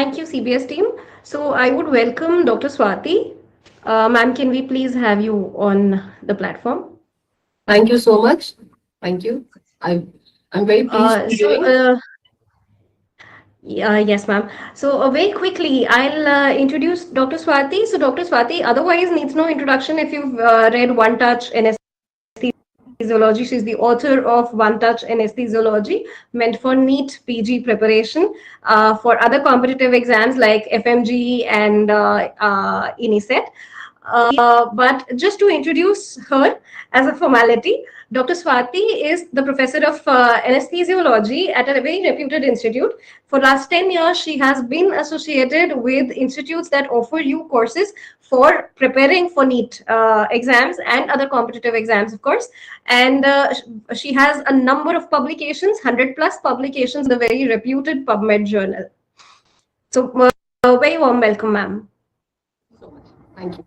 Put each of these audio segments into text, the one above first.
Thank you, CBS team. So I would welcome Dr. Swati. Ma'am, can we please have you on the platform? Thank you so much. Thank you. I, I'm very pleased to So, join. yeah, yes, ma'am. So, very quickly, I'll introduce Dr. Swati. So, Dr. Swati otherwise needs no introduction if you've read One Touch Anesthesiology. She's the author of One Touch Anesthesiology, meant for NEET PG preparation for other competitive exams like FMGE and NEET. But just to introduce her as a formality, Dr. Swati is the professor of anesthesiology at a very reputed institute. For last 10 years, she has been associated with institutes that offer you courses for preparing for NEET exams and other competitive exams, of course. And she has a number of publications, 100 plus publications, in the very reputed PubMed journal. So, very warm welcome, ma'am. So much. Thank you.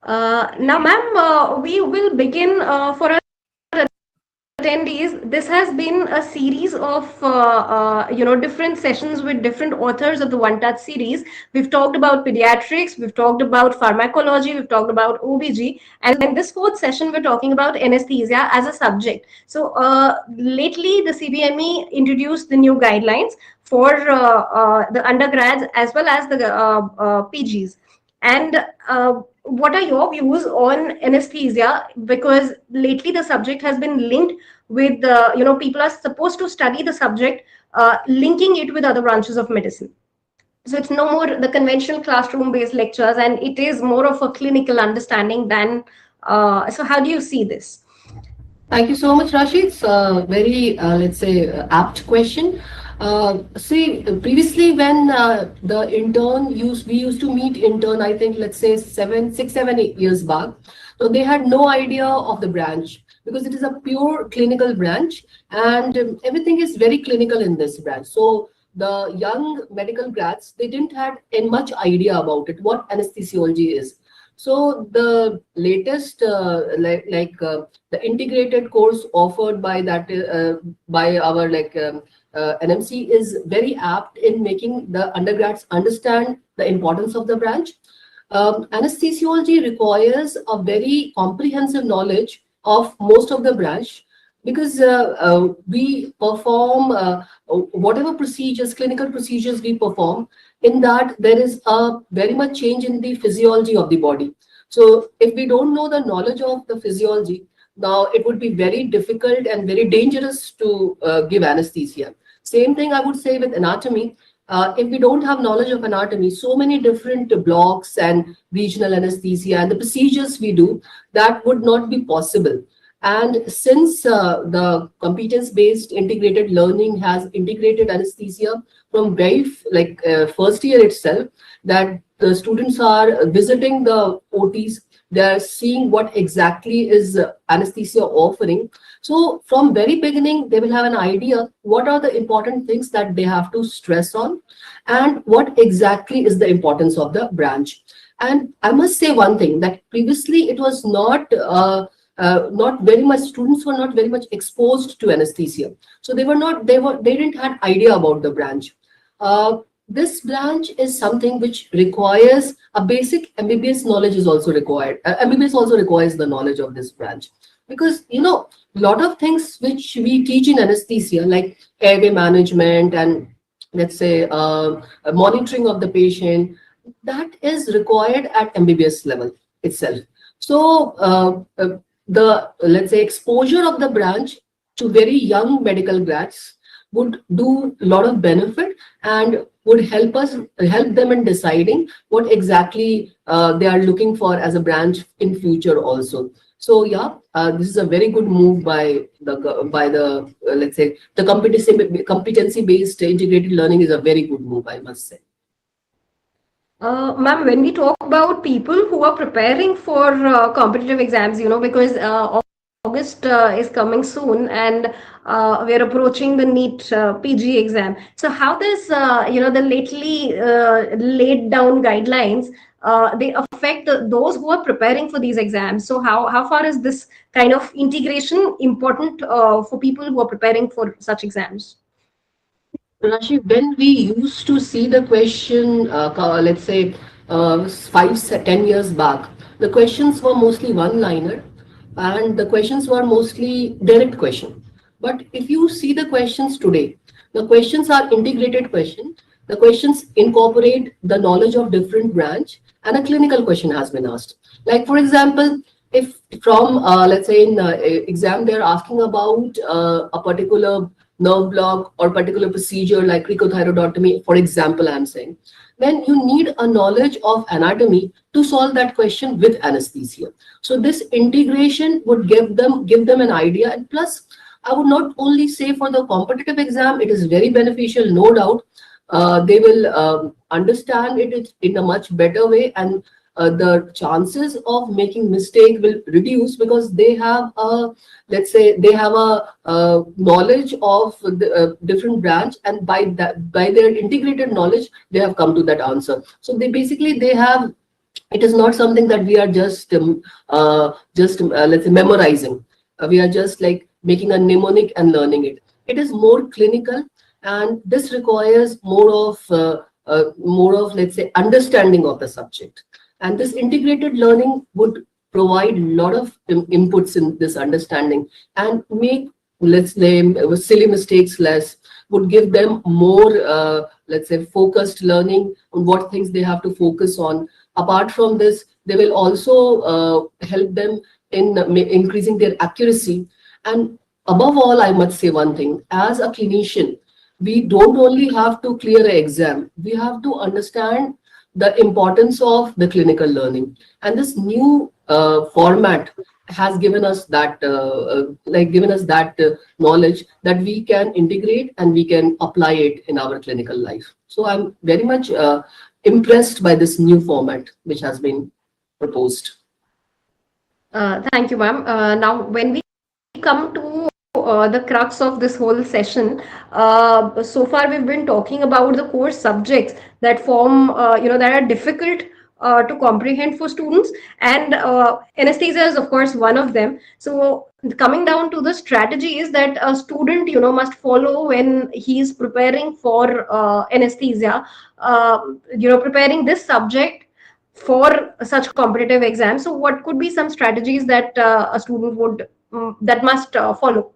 Now, ma'am, we will begin for our attendees. This has been a series of different sessions with different authors of the One Touch series. We've talked about pediatrics, we've talked about pharmacology, we've talked about OBG, and in this fourth session we're talking about anesthesia as a subject. So lately the CBME introduced the new guidelines for the undergrads as well as the PGs. And what are your views on anesthesia? Because lately the subject has been linked with, people are supposed to study the subject, linking it with other branches of medicine. So it's no more the conventional classroom-based lectures, and it is more of a clinical understanding than. So how do you see this? Thank you so much, Rashid. It's a very, let's say, apt question. See, previously when the intern we used to meet intern, I think, let's say 6, 7, 8 years back. So they had no idea of the branch because it is a pure clinical branch and everything is very clinical in this branch. So the young medical grads, they didn't have much idea about it, what anesthesiology is. So the latest, the integrated course offered by by our NMC is very apt in making the undergrads understand the importance of the branch. Anesthesiology requires a very comprehensive knowledge of most of the branch because we perform whatever procedures, clinical procedures we perform, in that there is a very much change in the physiology of the body. So if we don't know the knowledge of the physiology, now it would be very difficult and very dangerous to give anesthesia. Same thing I would say with anatomy. If we don't have knowledge of anatomy, so many different blocks and regional anesthesia and the procedures we do, that would not be possible. And since the competence-based integrated learning has integrated anesthesia from very first year itself, that the students are visiting the OTs, they are seeing what exactly is anesthesia offering. So from very beginning, they will have an idea what are the important things that they have to stress on and what exactly is the importance of the branch. And I must say one thing, that previously it was not very much, students were not very much exposed to anesthesia. So they didn't have idea about the branch. This branch is something which requires a basic MBBS knowledge is also required. MBBS also requires the knowledge of this branch because, a lot of things which we teach in anesthesia, like airway management and let's say monitoring of the patient, that is required at MBBS level itself. So the, let's say, exposure of the branch to very young medical grads would do a lot of benefit and would help them in deciding what exactly they are looking for as a branch in future also. So yeah, this is a very good move by the let's say the competency based integrated learning is a very good move, I must say. Ma'am, when we talk about people who are preparing for competitive exams, because August is coming soon and we are approaching the NEET PG exam. So how does, the lately laid down guidelines, they affect those who are preparing for these exams? So how far is this kind of integration important for people who are preparing for such exams? Rashi, when we used to see the question, let's say 10 years back, the questions were mostly one-liner, and the questions were mostly direct question. But if you see the questions today, the questions are integrated question. The questions incorporate the knowledge of different branch, and a clinical question has been asked. Like for example, if from let's say in exam they're asking about a particular nerve block or particular procedure like cricothyroidotomy, for example, I'm saying, then you need a knowledge of anatomy to solve that question with anesthesia. So this integration would give them an idea. And plus, I would not only say for the competitive exam, it is very beneficial, no doubt. They will understand it in a much better way, and the chances of making mistake will reduce because they have a, let's say, they have a knowledge of the different branch, and by their integrated knowledge they have come to that answer. So they basically they have, it is not something that we are just let's say memorizing. We are just like making a mnemonic and learning it. It is more clinical, and this requires more of let's say understanding of the subject. And this integrated learning would provide a lot of inputs in this understanding and make, let's say, silly mistakes less, would give them more let's say focused learning on what things they have to focus on. Apart from this, they will also help them in increasing their accuracy. And above all, I must say one thing: as a clinician, we don't only have to clear an exam, we have to understand the importance of the clinical learning. And this new format has given us that knowledge that we can integrate and we can apply it in our clinical life. So I'm very much impressed by this new format which has been proposed. Thank you, ma'am. Now, when we come to the crux of this whole session, so far we've been talking about the core subjects that form, that are difficult to comprehend for students, and anesthesia is, of course, one of them. So, coming down to the strategies that a student, must follow when he is preparing for anesthesia, preparing this subject for such competitive exams. So what could be some strategies that a student would that must follow?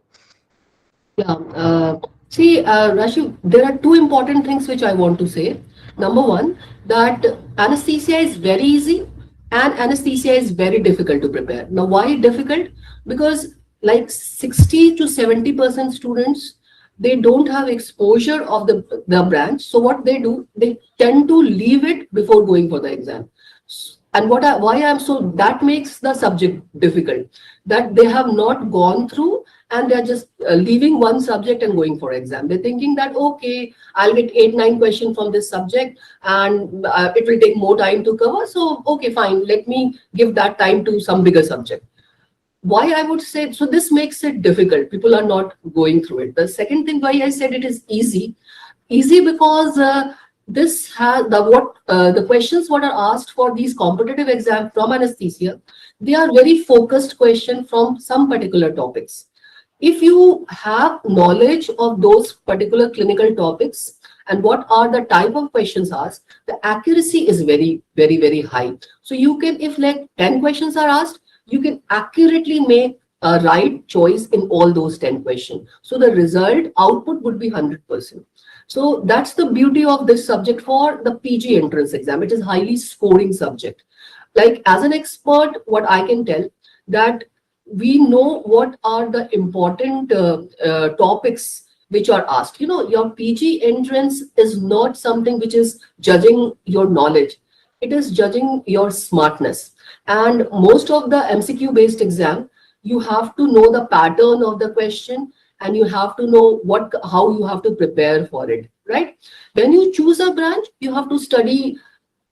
Yeah. See, Rashi, there are two important things which I want to say. Number one, that anesthesia is very easy and anesthesia is very difficult to prepare. Now, why difficult? Because like 60 to 70% students, they don't have exposure of the branch. So what they do, they tend to leave it before going for the exam. And why I'm so, that makes the subject difficult, that they have not gone through and they're just leaving one subject and going for exam. They're thinking that, okay, I'll get 8, 9 questions from this subject and it will take more time to cover. So, okay, fine, let me give that time to some bigger subject. Why I would say, so this makes it difficult. People are not going through it. The second thing why I said it is easy because this has the questions what are asked for these competitive exams from anesthesia, they are very focused question from some particular topics. If you have knowledge of those particular clinical topics and what are the type of questions asked, the accuracy is very, very, very high. So you can, if like 10 questions are asked, you can accurately make a right choice in all those 10 questions. So the result output would be 100%. So that's the beauty of this subject for the PG entrance exam. It is highly scoring subject. Like as an expert, what I can tell, that we know what are the important topics which are asked. Your PG entrance is not something which is judging your knowledge. It is judging your smartness. And most of the MCQ based exam, you have to know the pattern of the question and you have to know how you have to prepare for it, right? When you choose a branch, you have to study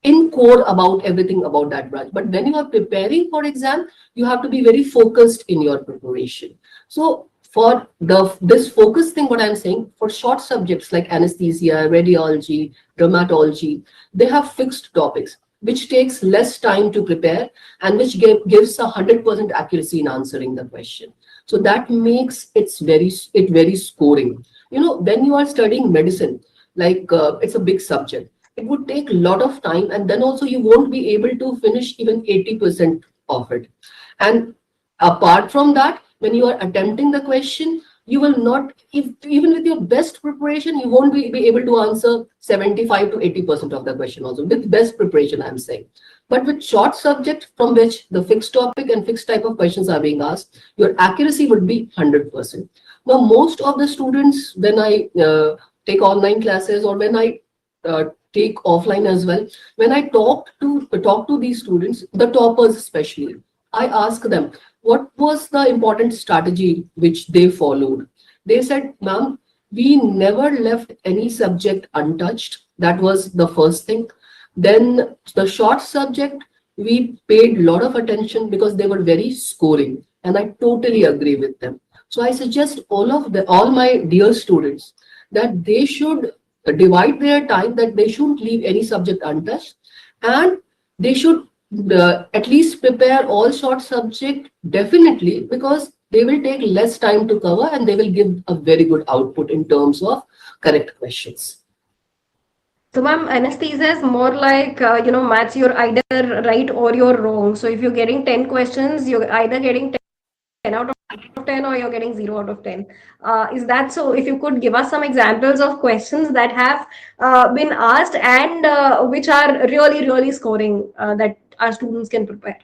in core about everything about that branch. But when you are preparing for exam, you have to be very focused in your preparation. So for this focus thing, what I'm saying, for short subjects like anesthesia, radiology, dermatology, they have fixed topics which takes less time to prepare and which gives 100% accuracy in answering the question. So that makes it very scoring. You know, when you are studying medicine, like it's a big subject, it would take a lot of time, and then also you won't be able to finish even 80% of it. And apart from that, when you are attempting the question, you will not, if, even with your best preparation, you won't be able to answer 75 to 80% of the question also, with best preparation, I'm saying. But with short subject from which the fixed topic and fixed type of questions are being asked, your accuracy would be 100%. Now, most of the students, when I take online classes, or when I take offline as well, when I talk to these students, the toppers especially, I ask them what was the important strategy which they followed. They said, ma'am, we never left any subject untouched. That was the first thing. Then the short subject, we paid a lot of attention because they were very scoring, and I totally agree with them. So I suggest all my dear students that they should divide their time, that they shouldn't leave any subject untouched, and they should at least prepare all short subject definitely, because they will take less time to cover and they will give a very good output in terms of correct questions. So, ma'am, anesthesia is more like, maths, you're either right or you're wrong. So, if you're getting 10 questions, you're either getting 10 out of 10 or you're getting 0 out of 10. Is that so? If you could give us some examples of questions that have been asked and which are really, really scoring that our students can prepare.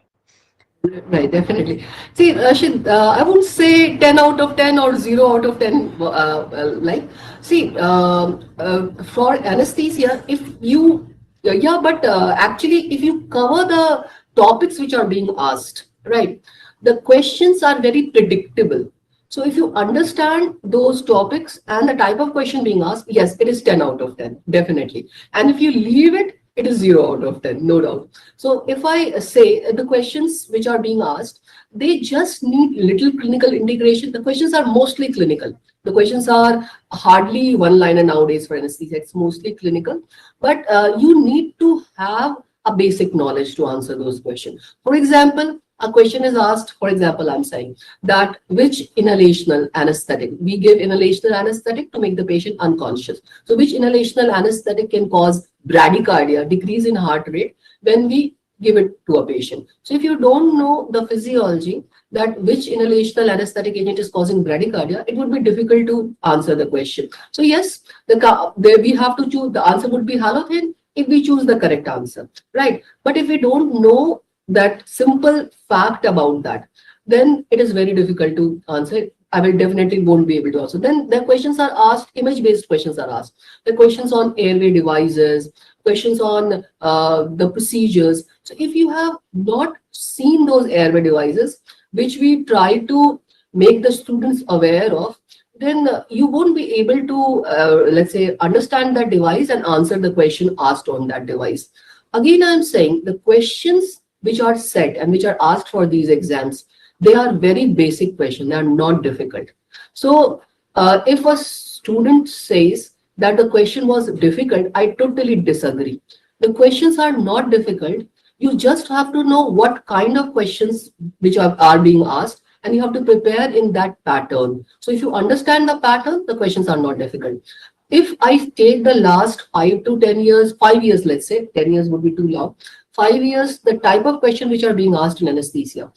Right, definitely. See, Rashid, I won't say 10 out of 10 or 0 out of 10. See, for anesthesia, if you, but actually, if you cover the topics which are being asked, right, the questions are very predictable. So if you understand those topics and the type of question being asked, yes, it is 10 out of 10, definitely. And if you leave it, it is 0 out of 10, no doubt. So if I say the questions which are being asked, they just need little clinical integration. The questions are mostly clinical. The questions are hardly one-liner nowadays for anesthesia. It's mostly clinical. But you need to have a basic knowledge to answer those questions. For example, a question is asked, for example, I'm saying that which inhalational anesthetic, we give inhalational anesthetic to make the patient unconscious. So which inhalational anesthetic can cause bradycardia, decrease in heart rate, when we give it to a patient. So if you don't know the physiology, that which inhalational anesthetic agent is causing bradycardia, it would be difficult to answer the question. So yes, we have to choose, the answer would be halothane if we choose the correct answer, right? But if we don't know that simple fact about that, then it is very difficult to answer. I will definitely won't be able to answer. Then the questions are asked, image-based questions are asked. The questions on airway devices, questions on the procedures. So if you have not seen those airway devices, which we try to make the students aware of, then you won't be able to, let's say, understand that device and answer the question asked on that device. Again, I'm saying the questions which are set and which are asked for these exams, they are very basic questions. They are not difficult. So if a student says that the question was difficult, I totally disagree. The questions are not difficult. You just have to know what kind of questions which are being asked, and you have to prepare in that pattern. So if you understand the pattern, the questions are not difficult. If I take the last 5 to 10 years, 5 years, let's say, 10 years would be too long, 5 years, the type of question which are being asked in anesthesia,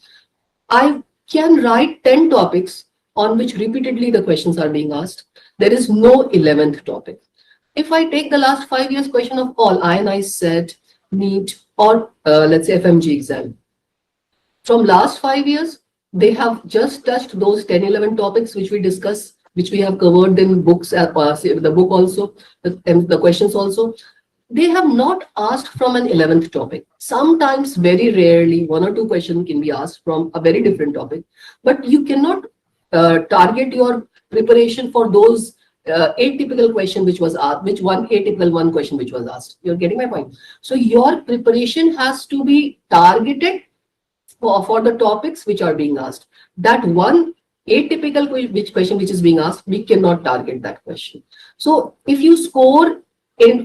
I can write 10 topics on which repeatedly the questions are being asked. There is no 11th topic. If I take the last 5 years question of all ionized set, NEET, or let's say FMG exam, from last 5 years, they have just touched those 10, 11 topics which we discuss, which we have covered in books, the book also, the questions also. They have not asked from an 11th topic. Sometimes, very rarely, 1 or 2 questions can be asked from a very different topic. But you cannot target your preparation for those atypical question which was asked, atypical one question which was asked. You're getting my point? So your preparation has to be targeted for the topics which are being asked. That one atypical question which is being asked, we cannot target that question. So if you score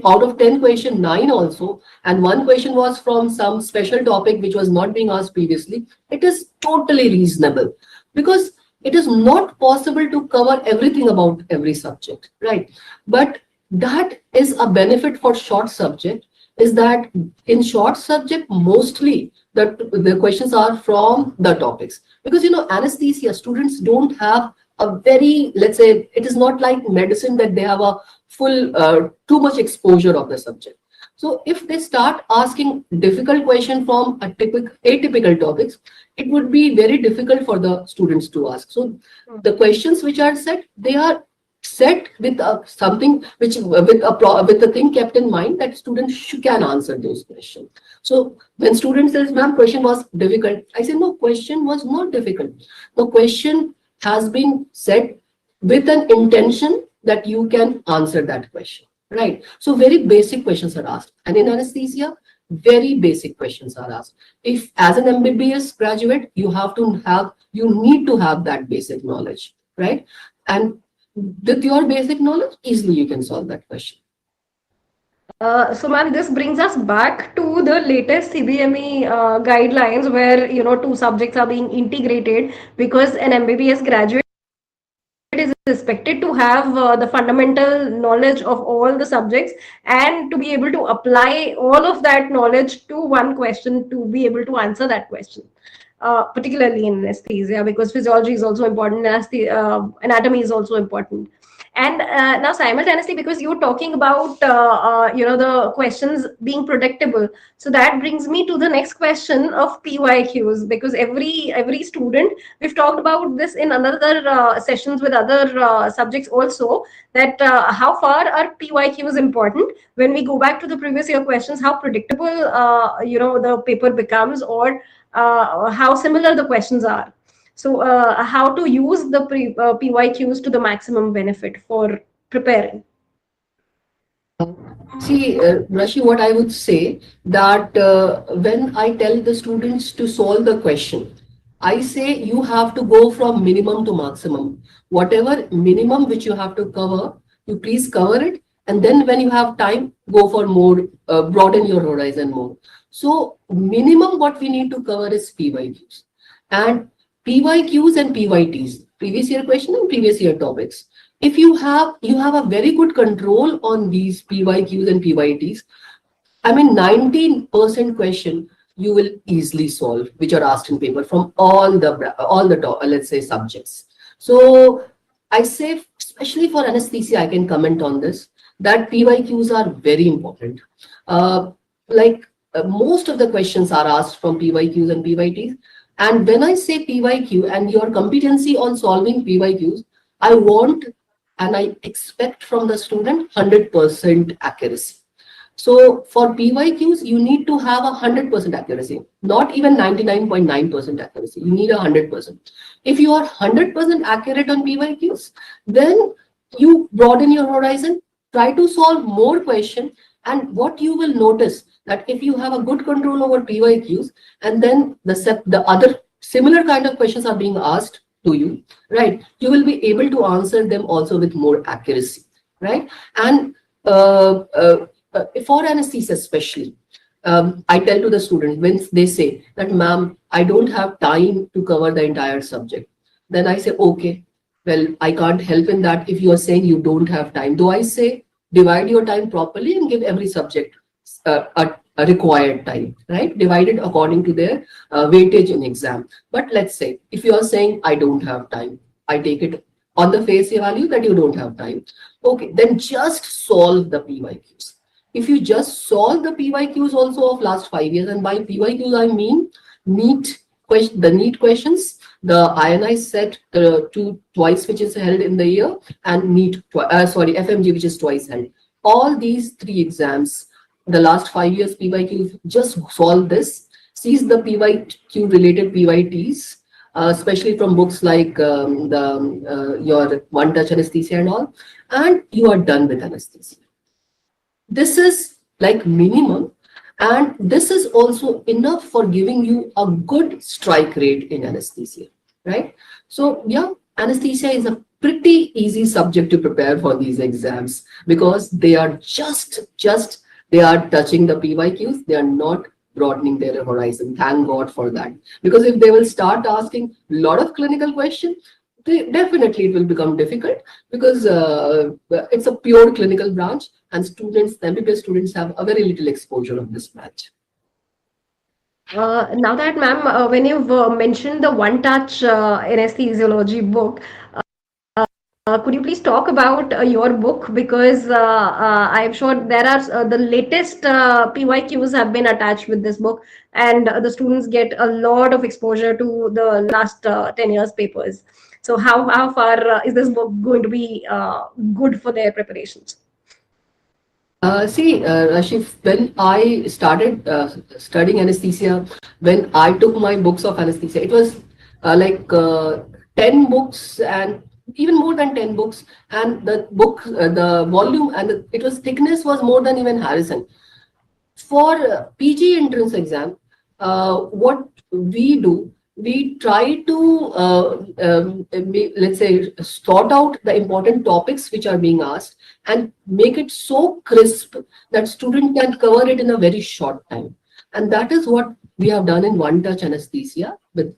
out of 10 question 9 also, and 1 question was from some special topic which was not being asked previously, it is totally reasonable, because it is not possible to cover everything about every subject, right? But that is a benefit for short subject, is that in short subject, mostly the questions are from the topics. Because, you know, anesthesia, students don't have a very, let's say, it is not like medicine that they have a full, too much exposure of the subject. So if they start asking difficult question from atypical topics, it would be very difficult for the students to ask. So the questions which are set, they are set with something which with the thing kept in mind that students can answer those questions. So when student says, ma'am, question was difficult, I say, no, question was not difficult. The question has been set with an intention that you can answer that question, right? So very basic questions are asked, and in anesthesia, very basic questions are asked. If as an MBBS graduate, you need to have that basic knowledge, right? And with your basic knowledge, easily you can solve that question. So, ma'am, this brings us back to the latest CBME guidelines where, you know, two subjects are being integrated because an MBBS graduate is expected to have the fundamental knowledge of all the subjects and to be able to apply all of that knowledge to one question to be able to answer that question. Particularly in anesthesia, because physiology is also important, anatomy is also important. And now simultaneously, because you were talking about you know, the questions being predictable, so that brings me to the next question of PYQs, because every student, we've talked about this in another sessions with other subjects also, that how far are PYQs important when we go back to the previous year questions, how predictable you know, the paper becomes, or how similar the questions are. So how to use the PYQs to the maximum benefit for preparing. See, Rashi, what I would say that when I tell the students to solve the question, I say you have to go from minimum to maximum. Whatever minimum which you have to cover, you please cover it. And then when you have time, go for more, broaden your horizon more. So minimum what we need to cover is PYQs. And PYQs and PYTs, previous year question and previous year topics. If you have a very good control on these PYQs and PYTs, I mean 19% question you will easily solve, which are asked in paper from all the let's say subjects. So I say, especially for anesthesia, I can comment on this, that PYQs are very important. Most of the questions are asked from PYQs and PYTs. And when I say PYQ and your competency on solving PYQs, I want and I expect from the student 100% accuracy. So for PYQs, you need to have 100% accuracy, not even 99.9% accuracy. You need 100%. If you are 100% accurate on PYQs, then you broaden your horizon, try to solve more questions, and what you will notice that if you have a good control over PYQs, and then the other similar kind of questions are being asked to you, right? You will be able to answer them also with more accuracy, right? And for anesthesia especially, I tell to the student when they say that, ma'am, I don't have time to cover the entire subject. Then I say, okay, well, I can't help in that if you are saying you don't have time. Though I say, divide your time properly and give every subject a required time, right? Divided according to their weightage in exam. But let's say if you are saying I don't have time, I take it on the face value that you don't have time. Okay, then just solve the PYQs. If you just solve the PYQs also of last 5 years, and by PYQs I mean the NEET questions, the INI set twice which is held in the year, and NEET FMGE which is twice held. All these 3 exams, the last 5 years PYQs, just solve this, sees the PYQ related PYTs, especially from books like your One Touch Anesthesia and all, and you are done with anesthesia. This is like minimum, and this is also enough for giving you a good strike rate in anesthesia, right? So yeah, anesthesia is a pretty easy subject to prepare for these exams, because they are they are touching the PYQs, they are not broadening their horizon. Thank God for that. Because if they will start asking a lot of clinical questions, definitely it will become difficult because it's a pure clinical branch and students, the MBBS students have a very little exposure of this branch. Now that, ma'am, when you've mentioned the One Touch anesthesiology book, could you please talk about your book? Because I'm sure there are the latest PYQs have been attached with this book, and the students get a lot of exposure to the last 10 years papers. So how far is this book going to be good for their preparations? See, Rashif, when I started studying anesthesia, when I took my books of anesthesia, it was like 10 books and even more than 10 books. And the book, the volume and it was thickness was more than even Harrison. For PG entrance exam, what we do, we try to, let's say, sort out the important topics which are being asked and make it so crisp that student can cover it in a very short time. And that is what we have done in One Touch Anesthesia. But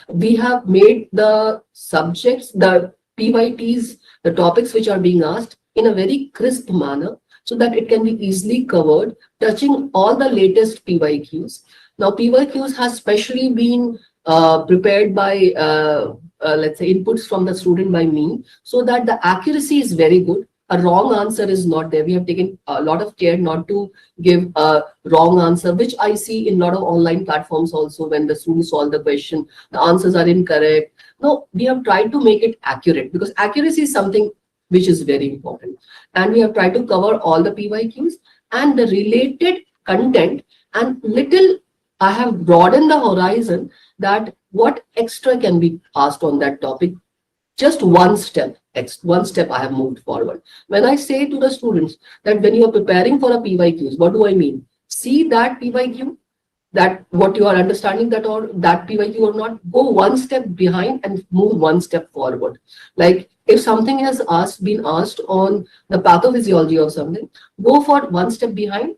we have made the subjects, the PYTs, the topics which are being asked in a very crisp manner so that it can be easily covered, touching all the latest PYQs. Now, PYQs has specially been prepared by, let's say, inputs from the student by me, so that the accuracy is very good. A wrong answer is not there. We have taken a lot of care not to give a wrong answer, which I see in a lot of online platforms also. When the students solve the question, the answers are incorrect. No, we have tried to make it accurate, because accuracy is something which is very important. And we have tried to cover all the PYQs and the related content, and little I have broadened the horizon that what extra can be asked on that topic. Just one step I have moved forward. When I say to the students that when you are preparing for a PYQs, what do I mean? See that PYQ, that what you are understanding that or that PYQ or not, go one step behind and move one step forward. Like if something has been asked on the pathophysiology or something, go for one step behind,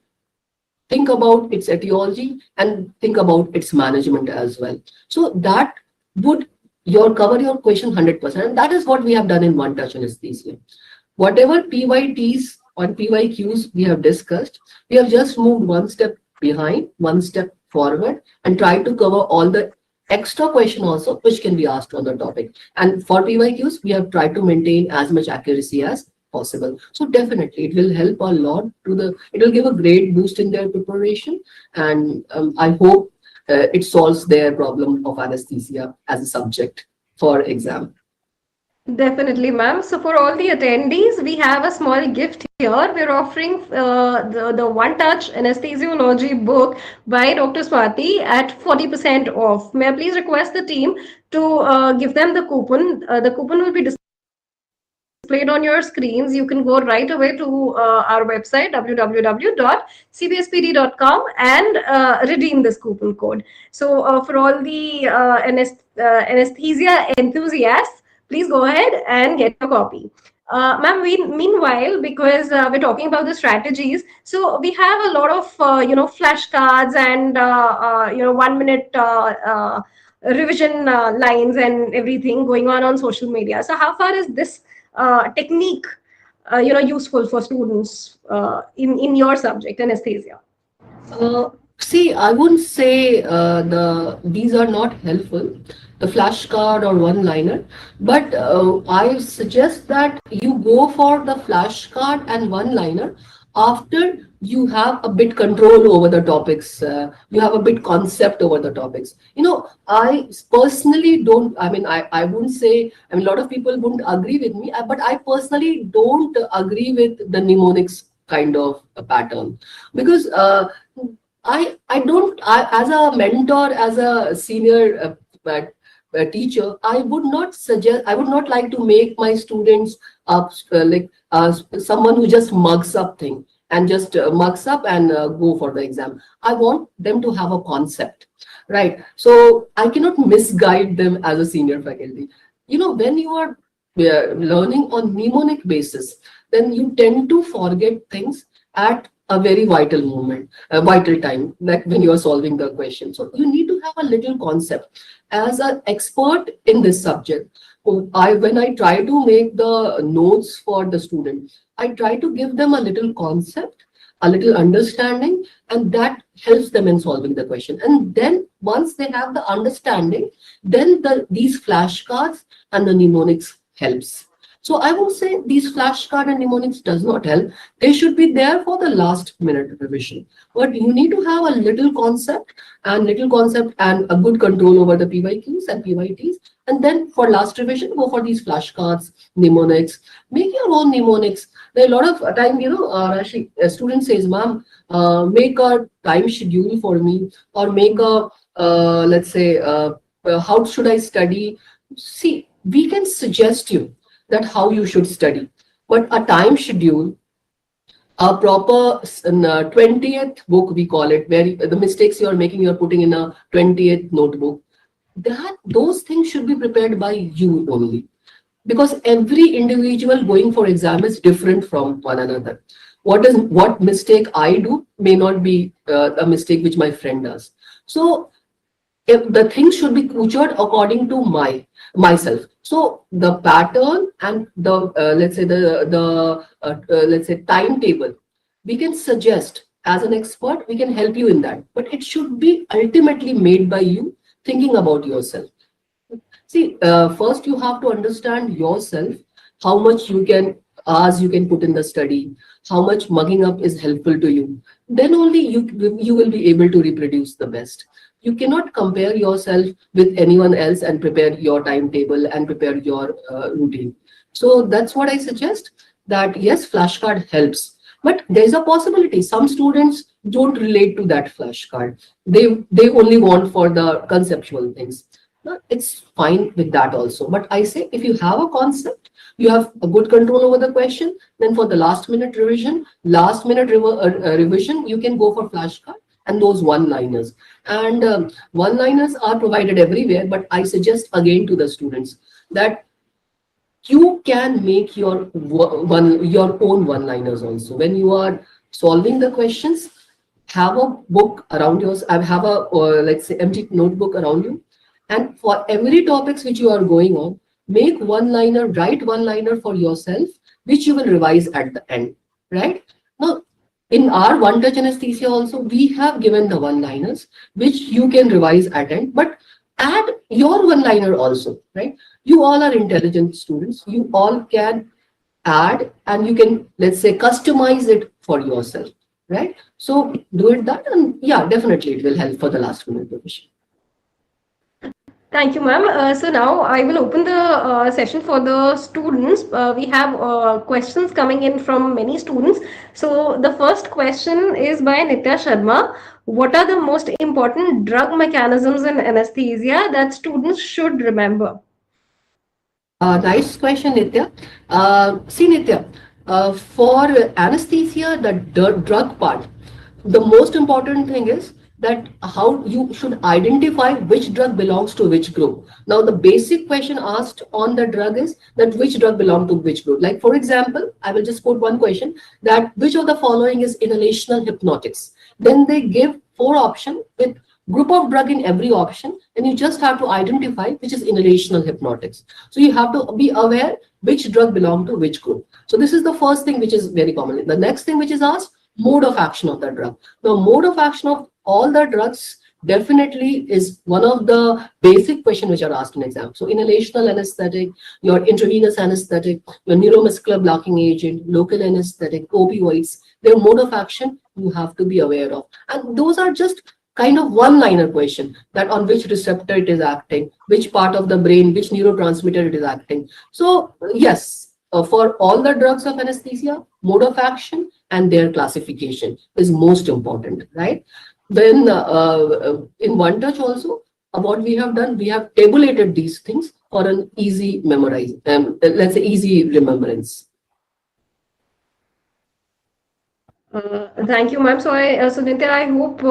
think about its etiology and think about its management as well. So that would cover your question 100%. And that is what we have done in One Touch Anesthesia. Whatever PYTs or PYQs we have discussed, we have just moved one step behind, one step forward, and try to cover all the extra question also which can be asked on the topic. And for PYQs, we have tried to maintain as much accuracy as possible. So definitely it will help a lot it will give a great boost in their preparation. And I hope it solves their problem of anesthesia as a subject for exam. Definitely, ma'am. So for all the attendees, we have a small gift here. We're offering the One Touch Anesthesiology book by Dr. Swati at 40% off. May I please request the team to give them the coupon? The coupon will be displayed on your screens. You can go right away to our website www.cbspd.com and redeem this coupon code. So for all the anesthesia enthusiasts, please go ahead and get a copy. Ma'am, meanwhile, because we're talking about the strategies, so we have a lot of flashcards and 1 minute revision lines and everything going on social media. So how far is this technique useful for students in your subject, anesthesia? See, I wouldn't say these are not helpful, the flashcard or one-liner, but I suggest that you go for the flashcard and one-liner after you have a bit control over the topics, you have a bit concept over the topics. I personally don't, I wouldn't say, a lot of people wouldn't agree with me, but I personally don't agree with the mnemonics kind of a pattern, because I don't, as a mentor, as a senior teacher, I would not like to make my students someone who just mugs up thing and just mugs up and go for the exam. I want them to have a concept, right? So I cannot misguide them as a senior faculty. When you are learning on mnemonic basis, then you tend to forget things at a very vital moment, a vital time, like when you are solving the question. So you need to have a little concept. As an expert in this subject, when I try to make the notes for the student, I try to give them a little concept, a little understanding, and that helps them in solving the question. And then once they have the understanding, then these flashcards and the mnemonics helps. So I would say these flashcard and mnemonics does not help. They should be there for the last minute revision. But you need to have a little concept and a good control over the PYQs and PYTs. And then for last revision, go for these flashcards, mnemonics. Make your own mnemonics. There are a lot of time, Rashi, a student says, ma'am, make a time schedule for me, or make a, let's say, how should I study? See, we can suggest you that how you should study, but a time schedule, a proper 20th book, we call it, where the mistakes you are making, you're putting in a 20th notebook, those things should be prepared by you only, because every individual going for exam is different from one another. What mistake I do may not be a mistake which my friend does. So if the things should be cultured according to myself. So the pattern and the let's say let's say timetable, we can suggest as an expert, we can help you in that, but it should be ultimately made by you, thinking about yourself. See, first you have to understand yourself, how much hours you can put in the study, how much mugging up is helpful to you. Then only you will be able to reproduce the best. You cannot compare yourself with anyone else and prepare your timetable and prepare your routine. So that's what I suggest, that yes, flashcard helps, but there's a possibility some students don't relate to that flashcard. They only want for the conceptual things. No, it's fine with that also. But I say, if you have a concept, you have a good control over the question, then for the last minute revision, revision, you can go for flashcard and those one-liners. And one-liners are provided everywhere, but I suggest again to the students that you can make your own one-liners also. When you are solving the questions, have a book around yours, have a let's say empty notebook around you, and for every topics which you are going on, make one-liner, write one-liner for yourself, which you will revise at the end, right? Now, in our One Touch Anesthesia also, we have given the one-liners, which you can revise at end, but add your one-liner also, right? You all are intelligent students. You all can add, and you can, let's say, customize it for yourself, right? So do it that, and yeah, definitely it will help for the last minute revision. Thank you, ma'am. So now I will open the session for the students. We have questions coming in from many students. So the first question is by Nitya Sharma. What are the most important drug mechanisms in anesthesia that students should remember? Nice question, Nitya. See, Nitya, for anesthesia, the drug part, the most important thing is that how you should identify which drug belongs to which group. Now, the basic question asked on the drug is that which drug belongs to which group. Like, for example, I will just put one question, that which of the following is inhalational hypnotics. Then they give 4 options with group of drug in every option, and you just have to identify which is inhalational hypnotics. So you have to be aware which drug belongs to which group. So this is the first thing which is very common. The next thing which is asked, mode of action of the drug. Now, mode of action of all the drugs definitely is one of the basic questions which are asked in exam. So inhalational anesthetic, your intravenous anesthetic, your neuromuscular blocking agent, local anesthetic, opioids, their mode of action you have to be aware of. And those are just kind of one-liner question, that on which receptor it is acting, which part of the brain, which neurotransmitter it is acting. So yes, for all the drugs of anesthesia, mode of action and their classification is most important, right? Then in One Touch also, what we have done, we have tabulated these things for an easy memorize, let's say easy remembrance. Thank you, ma'am. So, Nitya, I hope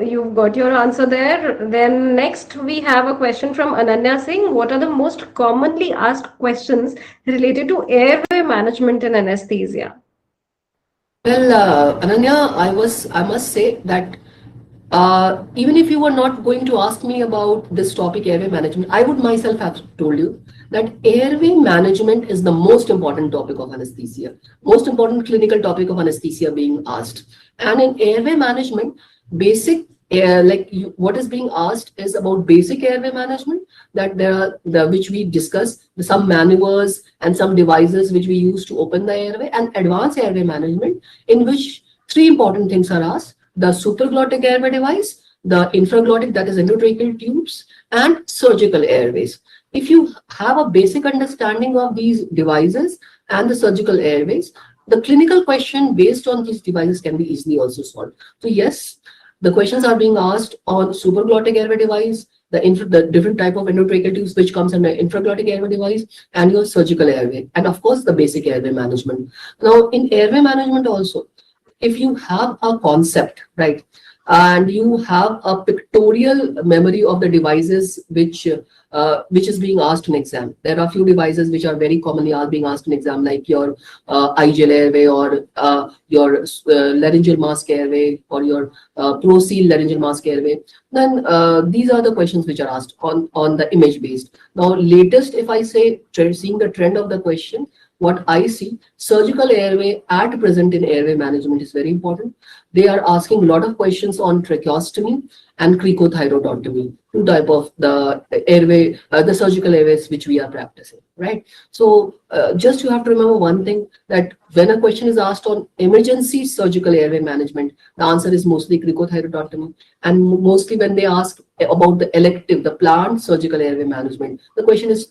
you've got your answer there. Then next we have a question from Ananya Singh. What are the most commonly asked questions related to airway management in anesthesia? Well, Ananya, I must say that even if you were not going to ask me about this topic, airway management, I would myself have told you that airway management is the most important topic of anesthesia, most important clinical topic of anesthesia being asked. And in airway management, basic air, what is being asked is about basic airway management, that there are which we discuss some maneuvers and some devices which we use to open the airway, and advanced airway management, in which three important things are asked: the supraglottic airway device, the infraglottic, that is endotracheal tubes, and surgical airways. If you have a basic understanding of these devices and the surgical airways, the clinical question based on these devices can be easily also solved. So yes, the questions are being asked on supraglottic airway device, the different type of endotracheal tubes which comes under infraglottic airway device, and your surgical airway, and of course the basic airway management. Now in airway management also, if you have a concept, right, and you have a pictorial memory of the devices which is being asked in exam. There are few devices which are very commonly being asked in exam, like your igel airway, or your laryngeal mask airway, or your pro-seal laryngeal mask airway. Then these are the questions which are asked on the image based. Now latest, if I say seeing the trend of the question, what I see, surgical airway at present in airway management is very important. They are asking a lot of questions on tracheostomy and cricothyroidotomy, two type of the airway, the surgical airways which we are practicing, right? So just you have to remember one thing, that when a question is asked on emergency surgical airway management, the answer is mostly cricothyroidotomy. And mostly when they ask about the elective, the planned surgical airway management, the question is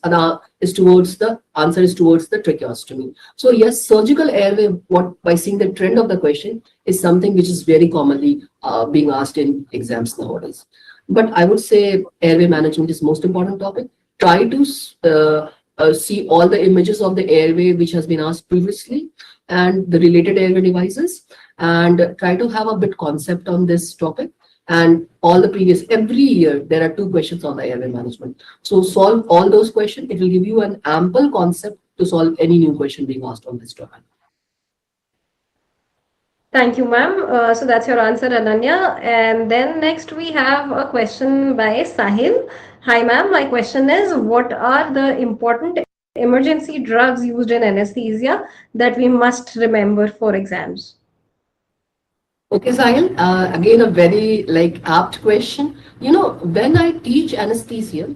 towards the answer is towards the tracheostomy. So yes, surgical airway, what by seeing the trend of the question, is something which is very commonly being asked in exams nowadays. But I would say airway management is most important topic. Try to see all the images of the airway which has been asked previously and the related airway devices, and try to have a bit concept on this topic. And all the previous, every year there are 2 questions on the airway management. So solve all those questions. It will give you an ample concept to solve any new question being asked on this topic. Thank you, ma'am. So that's your answer, Ananya. And then next we have a question by Sahil. Hi, ma'am. My question is, what are the important emergency drugs used in anesthesia that we must remember for exams? Okay, Sahil, again a very apt question. You know, when I teach anesthesia,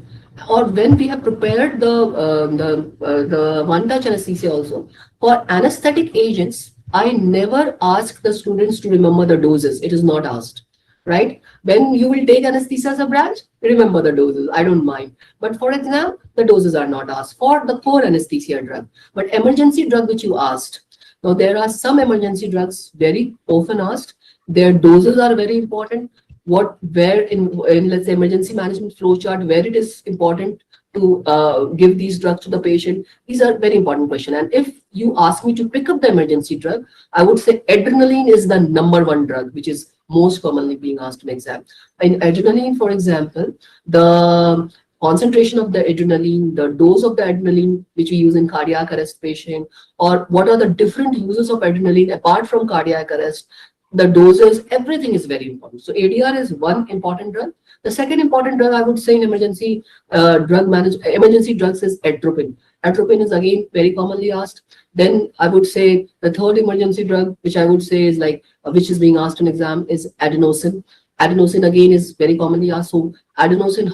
or when we have prepared the One Touch Anesthesia also, for anesthetic agents, I never ask the students to remember the doses. It is not asked, right? When you will take anesthesia as a branch, remember the doses. I don't mind. But for exam, the doses are not asked for the core anesthesia drug. But emergency drug which you asked, now there are some emergency drugs very often asked. Their doses are very important. Where in let's say emergency management flow chart, where it is important to give these drugs to the patient. These are very important questions. And if you ask me to pick up the emergency drug, I would say adrenaline is the #1 drug, which is most commonly being asked in exam. In adrenaline, for example, the concentration of the adrenaline, the dose of the adrenaline which we use in cardiac arrest patient, or what are the different uses of adrenaline apart from cardiac arrest, the doses, everything is very important. So ADR is one important drug. The second important drug I would say in emergency emergency drugs is atropine. Atropine is again very commonly asked. Then I would say the third emergency drug, which I would say is which is being asked in exam, is adenosine. Adenosine again is very commonly asked. So adenosine,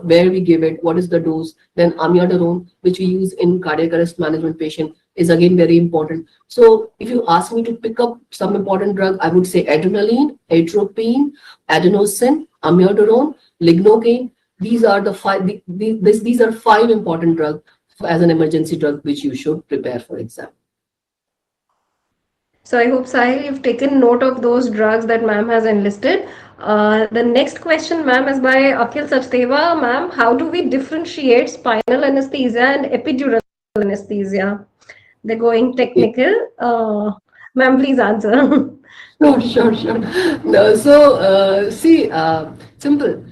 where we give it, what is the dose? Then amiodarone, which we use in cardiac arrest management patient, is again very important. So if you ask me to pick up some important drug, I would say adrenaline, atropine, adenosine, amiodarone, lignocaine. These are the 5. These are 5 important drugs as an emergency drug which you should prepare for exam. So I hope, Sahil, you've taken note of those drugs that ma'am has enlisted. The next question, ma'am, is by Akhil Sachdeva. Ma'am, how do we differentiate spinal anesthesia and epidural anesthesia? They're going technical. Ma'am, please answer. No, sure. No, so see, simple.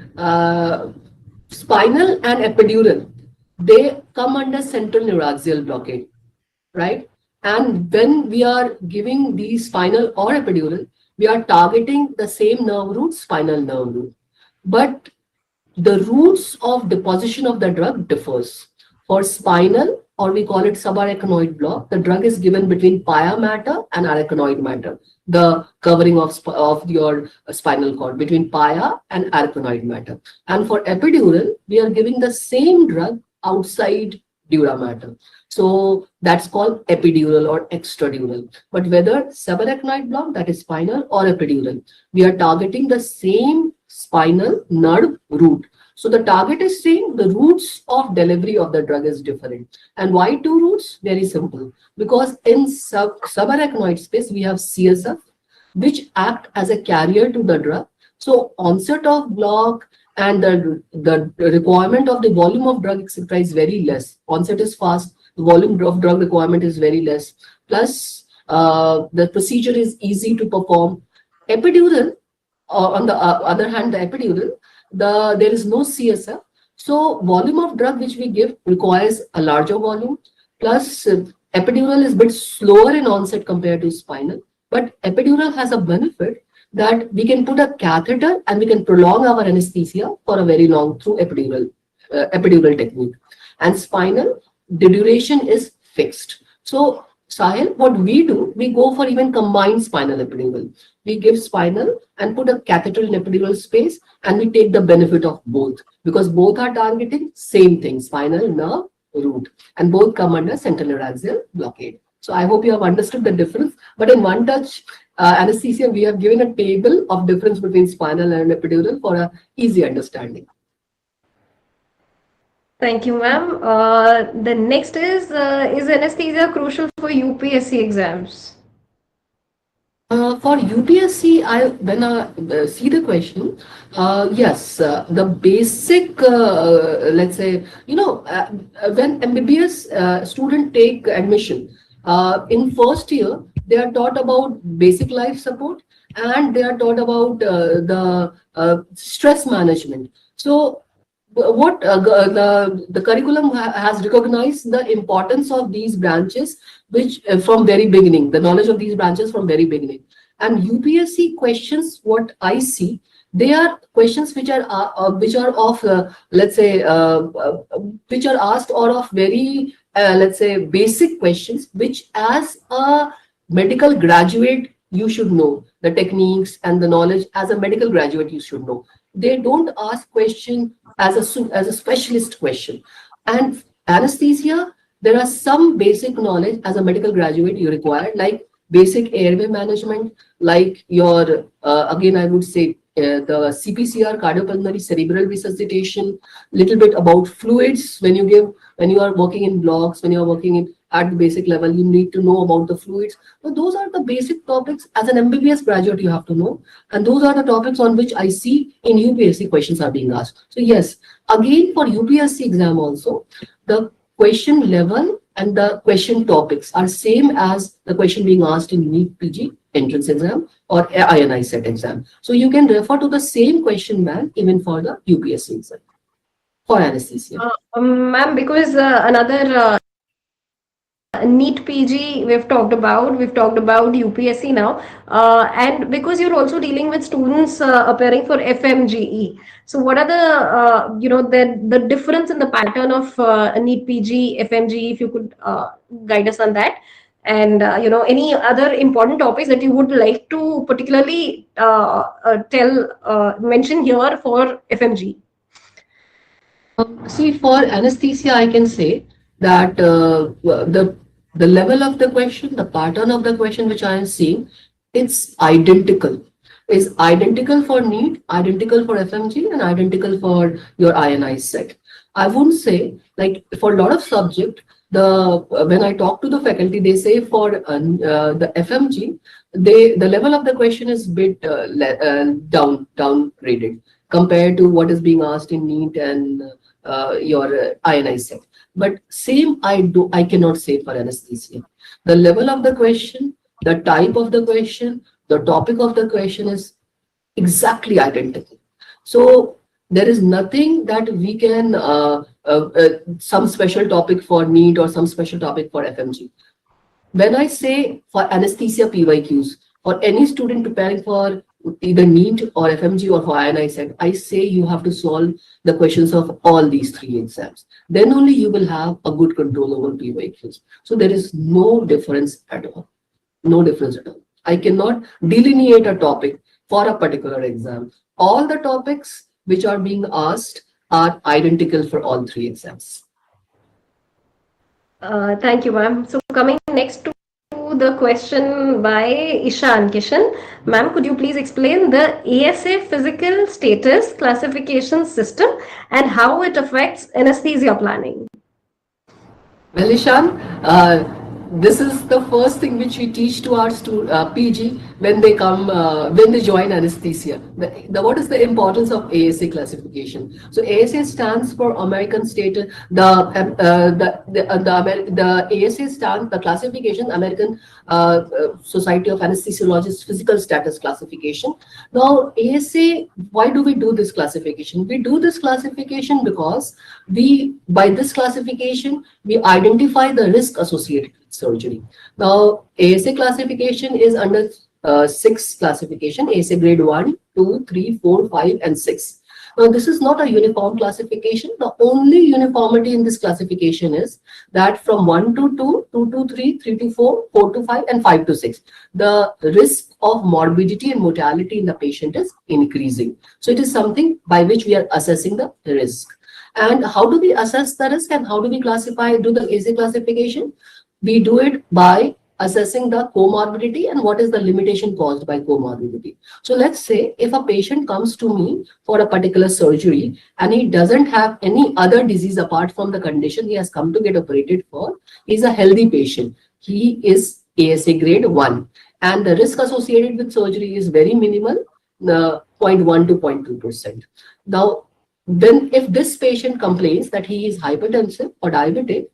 Spinal and epidural, they come under central neuraxial blockade, right? And when we are giving the spinal or epidural, we are targeting the same nerve root, spinal nerve root. But the routes of deposition of the drug differs. For spinal, or we call it subarachnoid block, the drug is given between pia mater and arachnoid mater, the covering of your spinal cord, between pia and arachnoid mater. And for epidural, we are giving the same drug outside dura mater. So that's called epidural or extradural. But whether subarachnoid block, that is spinal, or epidural, we are targeting the same spinal nerve root. So the target is same, the routes of delivery of the drug is different. And why two routes? Very simple. Because in subarachnoid space, we have CSF, which act as a carrier to the drug. So onset of block and the requirement of the volume of drug, etc., is very less. Onset is fast, the volume of drug requirement is very less. Plus, the procedure is easy to perform. Epidural, on the other hand, the epidural, there is no CSF. So volume of drug which we give requires a larger volume. Plus, epidural is a bit slower in onset compared to spinal. But epidural has a benefit that we can put a catheter and we can prolong our anesthesia for a very long through epidural technique. And spinal, the duration is fixed. So Sahil, what we do, we go for even combined spinal epidural. We give spinal and put a catheter in epidural space, and we take the benefit of both, because both are targeting same thing, spinal nerve root, and both come under central neuraxial blockade. So I hope you have understood the difference. But in One Touch Anesthesia, we have given a table of difference between spinal and epidural for a easy understanding. Thank you, ma'am. The next is anesthesia crucial for UPSC exams? For UPSC, when I see the question, yes, the basic, let's say, when MBBS student take admission, in first year, they are taught about basic life support and they are taught about the stress management. So what the curriculum has recognized the importance of these branches, which from very beginning, the knowledge of these branches from very beginning. And UPSC questions, what I see, they are questions which are of let's say which are asked or of very let's say basic questions, which as a medical graduate you should know the techniques and the knowledge. As a medical graduate you should know. They don't ask question as a specialist question. And anesthesia, there are some basic knowledge as a medical graduate you require, like basic airway management, like your again I would say the CPCR, cardiopulmonary cerebral resuscitation, little bit about fluids. When you are working in blocks, when you are working in at the basic level, you need to know about the fluids. So those are the basic topics as an MBBS graduate you have to know, and those are the topics on which I see in UPSC questions are being asked. So yes, again for UPSC exam also, the question level and the question topics are same as the question being asked in NEET PG entrance exam or INI set exam. So you can refer to the same question bank even for the UPSC exam for anesthesia. Ma'am, because another NEET PG we've talked about UPSC now, and because you're also dealing with students appearing for FMGE. So what are the difference in the pattern of NEET PG, FMGE, if you could guide us on that? And any other important topics that you would like to particularly mention here for FMG? See, for anesthesia, I can say that the level of the question, the pattern of the question which I am seeing, it's identical. It's identical for NEET, identical for FMG, and identical for your INI set. I wouldn't say, like for a lot of subject, when I talk to the faculty, they say for the FMG, the level of the question is bit downgraded compared to what is being asked in NEET and your INI set. But same I cannot say for anesthesia. The level of the question, the type of the question, the topic of the question is exactly identical. So there is nothing that we can some special topic for NEET or some special topic for FMG. when I say for anesthesia PYQs, for any student preparing for either NEET or FMG or for INI, I say you have to solve the questions of all these three exams. Then only you will have a good control over PYQs. So there is no difference at all. No difference at all. I cannot delineate a topic for a particular exam. All the topics which are being asked are identical for all three exams. Thank you, ma'am. So coming next to the question by Ishan Kishan. Ma'am, could you please explain the ASA physical status classification system and how it affects anesthesia planning? Well, Ishan, this is the first thing which we teach to our PG when they come, when they join anesthesia. What is the importance of ASA classification? So ASA stands for American Status. The ASA stands, the classification, American Society of Anesthesiologists Physical Status Classification. Now ASA, why do we do this classification? We do this classification because by this classification, we identify the risk associated with surgery. Now, ASA classification is under 6 classification: ASA grade 1, 2, 3, 4, 5, and 6. Now, this is not a uniform classification. The only uniformity in this classification is that from 1 to 2, 2 to 3, 3 to 4, 4 to 5, and 5 to 6, the risk of morbidity and mortality in the patient is increasing. So, it is something by which we are assessing the risk. And how do we assess the risk and how do we do the ASA classification? We do it by assessing the comorbidity and what is the limitation caused by comorbidity. So let's say if a patient comes to me for a particular surgery and he doesn't have any other disease apart from the condition he has come to get operated for, he's a healthy patient. He is ASA grade 1 and the risk associated with surgery is very minimal, 0.1 to 0.2%. Now, then if this patient complains that he is hypertensive or diabetic,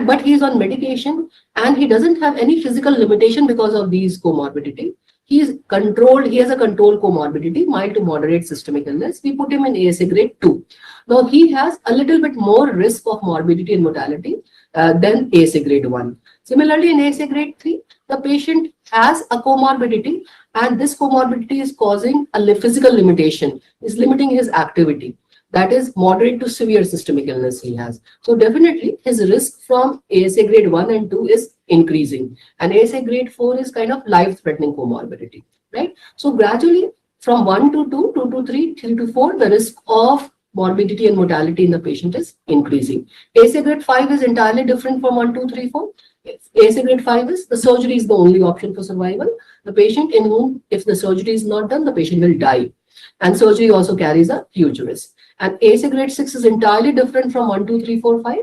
but he is on medication and he doesn't have any physical limitation because of these comorbidity, he has a controlled comorbidity, mild to moderate systemic illness, we put him in ASA grade 2. Now he has a little bit more risk of morbidity and mortality than ASA grade 1. Similarly, in ASA grade 3, the patient has a comorbidity and this comorbidity is causing a physical limitation, is limiting his activity. That is moderate to severe systemic illness he has. So definitely his risk from ASA grade 1 and 2 is increasing. And ASA grade 4 is kind of life-threatening comorbidity, right? So gradually from 1 to 2, 2 to 3, 3 to 4, the risk of morbidity and mortality in the patient is increasing. ASA grade 5 is entirely different from 1, 2, 3, 4. ASA grade 5 is the surgery is the only option for survival. The patient in whom if the surgery is not done, the patient will die. And surgery also carries a huge risk. And ASA grade 6 is entirely different from 1, 2, 3, 4, 5.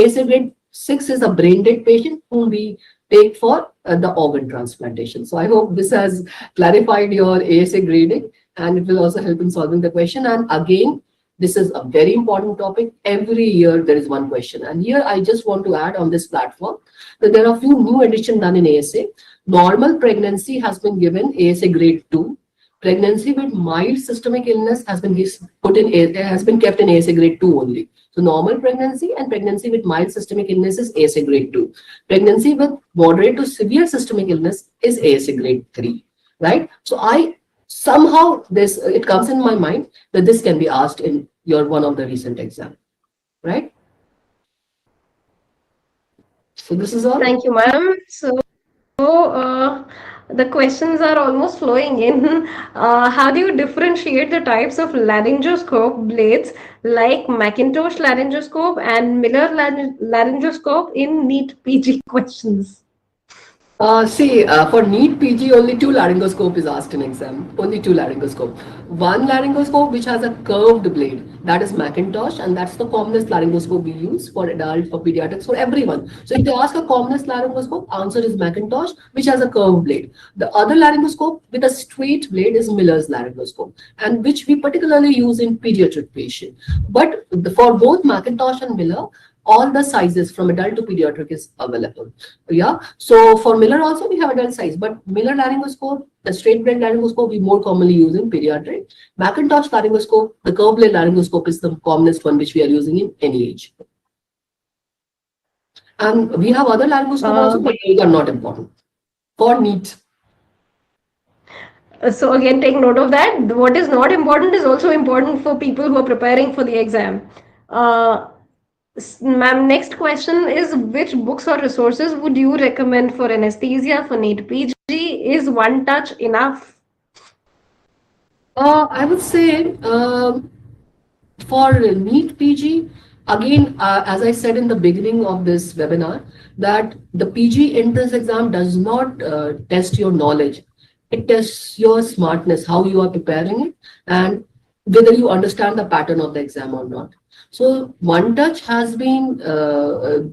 ASA grade 6 is a brain dead patient whom we take for the organ transplantation. So I hope this has clarified your ASA grading and it will also help in solving the question. And again, this is a very important topic. Every year there is one question. And here I just want to add on this platform that there are a few new additions done in ASA. Normal pregnancy has been given ASA grade 2. Pregnancy with mild systemic illness has been kept in ASA grade 2 only. So normal pregnancy and pregnancy with mild systemic illness is ASA grade 2. Pregnancy with moderate to severe systemic illness is ASA grade 3, right? So somehow it comes in my mind that this can be asked in one of the recent exam, right? So this is all. Thank you, ma'am. So the questions are almost flowing in. How do you differentiate the types of laryngoscope blades like Macintosh laryngoscope and Miller laryngoscope in NEET PG questions? For NEET PG, only 2 laryngoscope is asked in exam. Only 2 laryngoscope. One laryngoscope which has a curved blade, that is Macintosh, and that's the commonest laryngoscope we use for adult, for pediatrics, for everyone. So if they ask a commonest laryngoscope, answer is Macintosh, which has a curved blade. The other laryngoscope with a straight blade is Miller's laryngoscope, and which we particularly use in pediatric patients. But for both Macintosh and Miller, all the sizes from adult to pediatric is available. Yeah. So for Miller also we have adult size, but Miller laryngoscope, the straight blade laryngoscope, we more commonly use in pediatric. Macintosh laryngoscope, the curved blade laryngoscope is the commonest one which we are using in any age. And we have other language cover also, but those are not important for NEET. So again, take note of that. What is not important is also important for people who are preparing for the exam. Uh, Ma'am, next question is which books or resources would you recommend for anesthesia for NEET PG? Is One Touch enough? I would say for NEET PG, again, as I said in the beginning of this webinar, that the PG entrance exam does not test your knowledge. It tests your smartness, how you are preparing it, and whether you understand the pattern of the exam or not. So One Touch has been,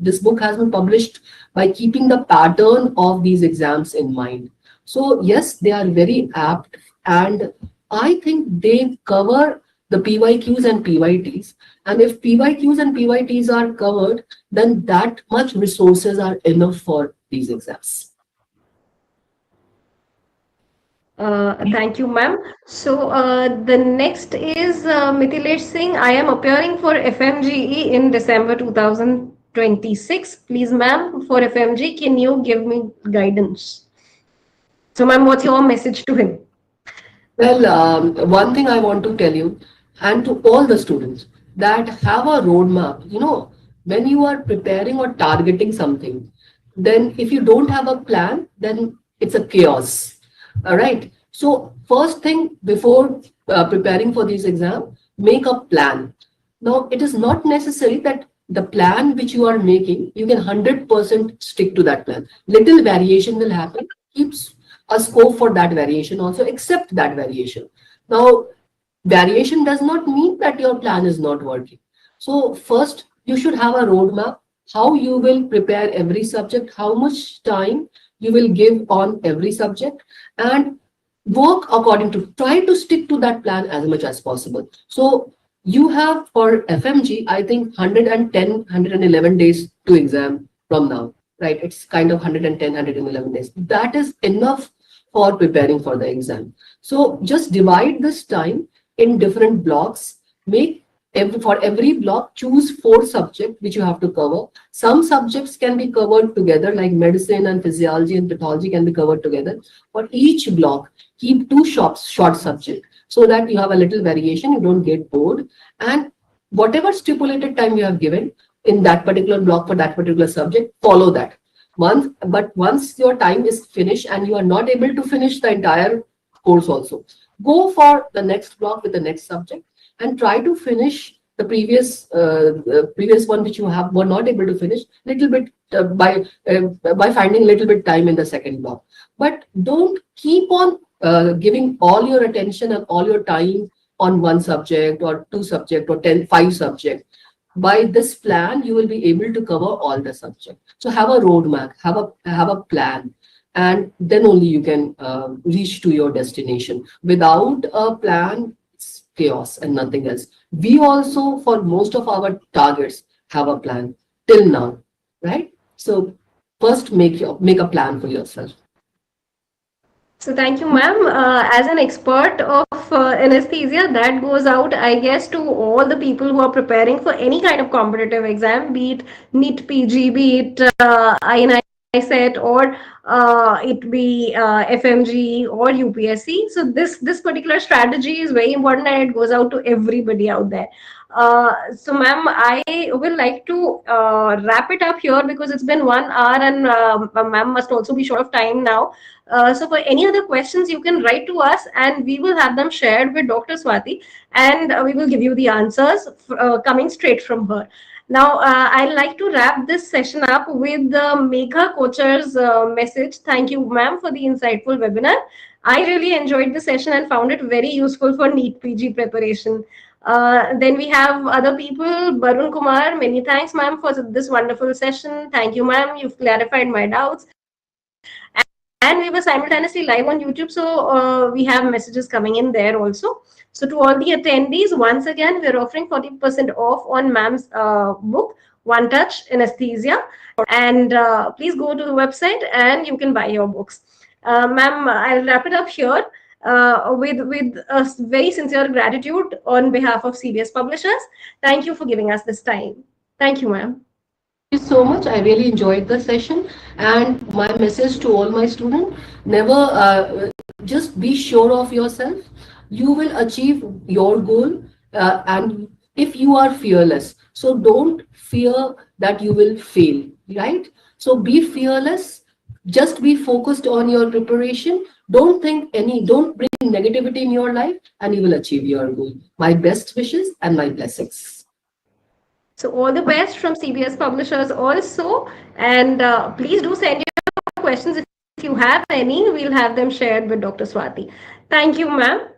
this book has been published by keeping the pattern of these exams in mind. So yes, they are very apt, and I think they cover the PYQs and PYTs. And if PYQs and PYTs are covered, then that much resources are enough for these exams. Thank you, ma'am. So the next is Mithilesh Singh. I am appearing for FMGE in December 2026. Please, ma'am, for FMG, can you give me guidance? So, ma'am, what's your message to him? Well, one thing I want to tell you, and to all the students, that have a roadmap. When you are preparing or targeting something, then if you don't have a plan, then it's a chaos. All right. So first thing before preparing for this exam, make a plan. Now, it is not necessary that the plan which you are making, you can 100% stick to that plan. Little variation will happen. Keeps a scope for that variation also. Accept that variation. Now, variation does not mean that your plan is not working. So first, you should have a roadmap, how you will prepare every subject, how much time you will give on every subject, and work according to, try to stick to that plan as much as possible. So you have for FMG, I think 110, 111 days to exam from now, right? It's kind of 110, 111 days. That is enough for preparing for the exam. So just divide this time in different blocks. For every block, choose 4 subjects which you have to cover. Some subjects can be covered together, like medicine and physiology and pathology can be covered together. For each block, keep 2 short subjects so that you have a little variation, you don't get bored. And whatever stipulated time you have given in that particular block for that particular subject, follow that. But once your time is finished and you are not able to finish the entire course also, go for the next block with the next subject and try to finish the previous one which you were not able to finish little bit by finding little bit time in the second block. But don't keep on giving all your attention and all your time on one subject or 2 subject or 5 subject. By this plan, you will be able to cover all the subject. So have a roadmap, have a plan, and then only you can reach to your destination. Without a plan, it's chaos and nothing else. We also, for most of our targets, have a plan till now, right? So first make a plan for yourself. So thank you, ma'am. As an expert of anesthesia, that goes out, I guess, to all the people who are preparing for any kind of competitive exam, be it NEET PG, be it INI set, or it be FMG or UPSC. So this particular strategy is very important, and it goes out to everybody out there. So, ma'am, I will like to wrap it up here because it's been 1 hour, and ma'am must also be short of time now. So for any other questions, you can write to us and we will have them shared with Dr. Swati, and we will give you the answers coming straight from her. Now, I'd like to wrap this session up with the Megha Kocher's message. Thank you, ma'am, for the insightful webinar. I really enjoyed the session and found it very useful for NEET PG preparation. Then we have other people. Barun Kumar, many thanks, ma'am, for this wonderful session. Thank you, ma'am. You've clarified my doubts. And we were simultaneously live on YouTube, so we have messages coming in there also. So to all the attendees, once again, we're offering 40% off on ma'am's book, One Touch Anesthesia. And please go to the website and you can buy your books. Ma'am, I'll wrap it up here with a very sincere gratitude on behalf of CBS Publishers. Thank you for giving us this time. Thank you, ma'am. you so much. I really enjoyed the session. And my message to all my students, never just be sure of yourself. You will achieve your goal. And if you are fearless, so don't fear that you will fail, right? So be fearless. Just be focused on your preparation. Don't bring negativity in your life, and you will achieve your goal. My best wishes and my blessings. So all the best from CBS Publishers also. And please do send your questions if you have any. We'll have them shared with Dr. Swati. Thank you, ma'am.